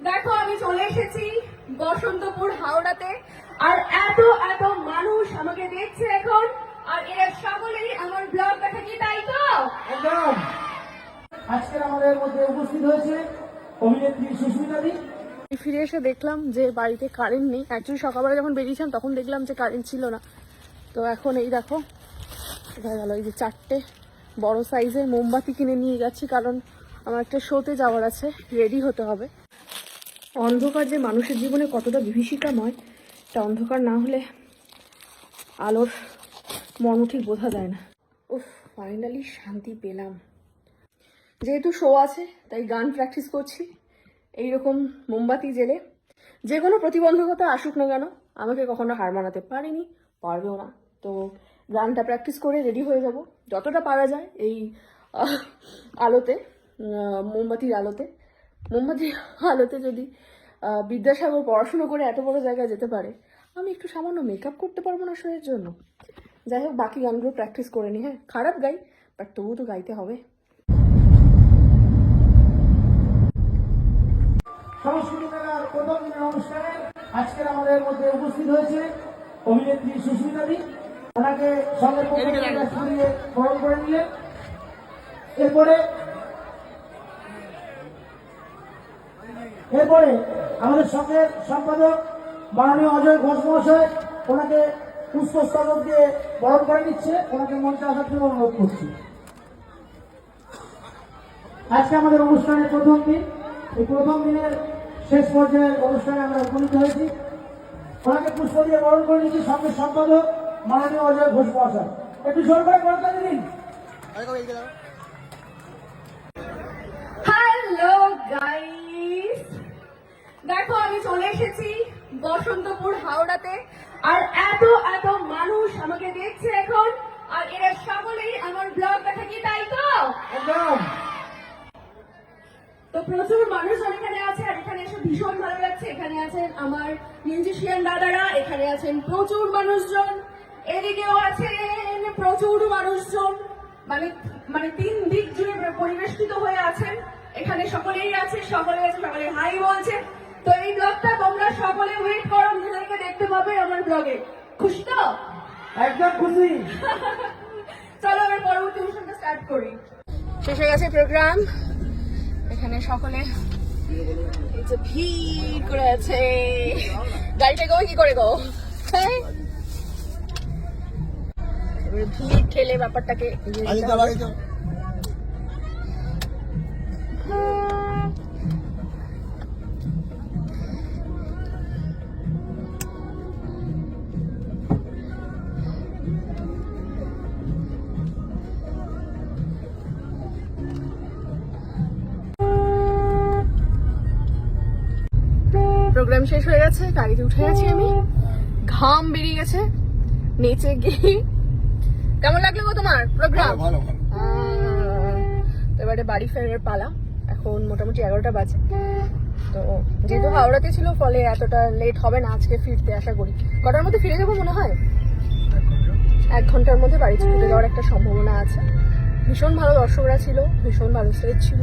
দেখো আমি চলে এসেছি বসন্তপুর হাওড়াতে, আর এত এত মানুষ আমাকে দেখছে এখন, আর এরা সকলেই আমার ব্লগ দেখা কি, তাই তো? একদম। আজকের আমাদের মধ্যে উপস্থিত হয়েছে অভিনেত্রী সুস্মিতা দি। ফিরে এসে দেখলাম যে বাড়িতে কারেন্ট নেই। অ্যাকচুয়ালি সকালবেলা যখন বেরিয়েছিলাম তখন দেখলাম যে কারেন্ট ছিল না। তো এখন এই দেখো দেখা গেল এই যে 4টে বড় সাইজের মোমবাতি কিনে নিয়ে যাচ্ছি, কারণ আমার একটা শোতে যাওয়ার আছে, রেডি হতে হবে। অন্ধকার যে মানুষের জীবনে কতটা বিভীষিকাময়, এটা অন্ধকার না হলে আলোর মর্ম ঠিক বোঝা যায় না। উফ, ফাইনালি শান্তি পেলাম। যেহেতু শো আছে তাই গান প্র্যাকটিস করছি এইরকম মোমবাতি জেলে। যে কোনো প্রতিবন্ধকতা আসুক না কেন, আমাকে কখনো হার মানাতে পারেনি, পারবেও না। তো গানটা প্র্যাকটিস করে রেডি হয়ে যাব যতটা পারা যায় এই আলোতে, মোমবাতির আলোতে। যদি বিদ্যাসাগর পড়াশুনো করে এত বড় জায়গায় যেতে পারে, আমি একটু সামান্য মেকআপ করতে পারবো না শোয়ের জন্য? যাই হোক, বাকি গানগুলো প্র্যাকটিস করে নিই। হ্যাঁ, খারাপ গাই, বাট তবু তো গাইতে হবে। সংস্কৃতি মেলার প্রথম দিনের অনুষ্ঠানে আজকের আমাদের মধ্যে উপস্থিত হয়েছে অভিনেত্রী সুস্মিতা দি। ওনাকে সঙ্গের পক্ষ থেকে বরণ করে নিলেন। এরপরে আমাদের সঙ্গের সম্পাদক মাননীয় অজয় ঘোষ মহাশয় ওনাকে পুষ্পস্তবক দিয়ে বরণ করে নিচ্ছে। ওনাকে মঞ্চে আসার জন্য অনুরোধ করছি। আজকে আমাদের অনুষ্ঠানের প্রথম দিন, এই প্রথম দিনের শেষ পর্যায়ের অনুষ্ঠানে আমরা উপনীত হয়েছি। ওনাকে পুষ্প দিয়ে বরণ করে নিচ্ছি সঙ্গে সম্পাদক মাননীয় অজয় ঘোষ মহাশয়। একটু জোর করে বরণ দিন। হ্যালো গাইস, দেখো আমি চলে এসেছি বসন্তপুর হাওড়াতে, আর এত এত মানুষ আমাকে দেখছে এখন, আর এরা সকলেই আমার ব্লগ দেখা কি, তাই তো? একদম। তো প্রচুর মানুষজন এখানে আছে, আর এখানে এসে ভীষণ ভালো লাগছে। এখানে আছেন আমার মিউজিশিয়ান দাদারা, এখানে আছেন প্রচুর মানুষজন, এদিকেও আছেন প্রচুর মানুষজন, মানে 3 দিক জুড়ে পরিবেষ্টিত হয়ে আছেন। এখানে সকলেই আছে, সকলে হাই বলছে। তো এই ব্লগটা তোমরা সকলে ওয়েট করো, নিজেদেরকে দেখতে পাবে আমার ব্লগে। খুশি তো? একদম খুশি। চলো এবার পরবর্তী অনুষ্ঠানটা স্টার্ট করি। শেষ হয়ে গেছে প্রোগ্রাম। এখানে সকলে এই যে ভিড় করে আছে। গাড়িটা গো কি করে গো, হ্যাঁ ভিড় ঠেলে ব্যাপারটাকে প্রোগ্রাম শেষ হয়ে গেছে, গাড়িতে উঠে গেছি আমি, ঘাম বেরিয়ে গেছে নেচে গিয়ে। কেমন লাগলো গো তোমার প্রোগ্রাম? তো এবারে বাড়ি ফেরার পালা। এখন মোটামুটি 11টা বাজে। তো যেহেতু হাওড়াতে ছিল ফলে এতটা লেট হবে না আজকে ফিরতে, আশা করি। কটার মধ্যে ফিরে যাবো মনে হয়? 1 ঘন্টার মধ্যে বাড়ি ছুটে যাওয়ার একটা সম্ভাবনা আছে। ভীষণ ভালো দর্শকরা ছিল, ভীষণ ভালো স্টেজ ছিল।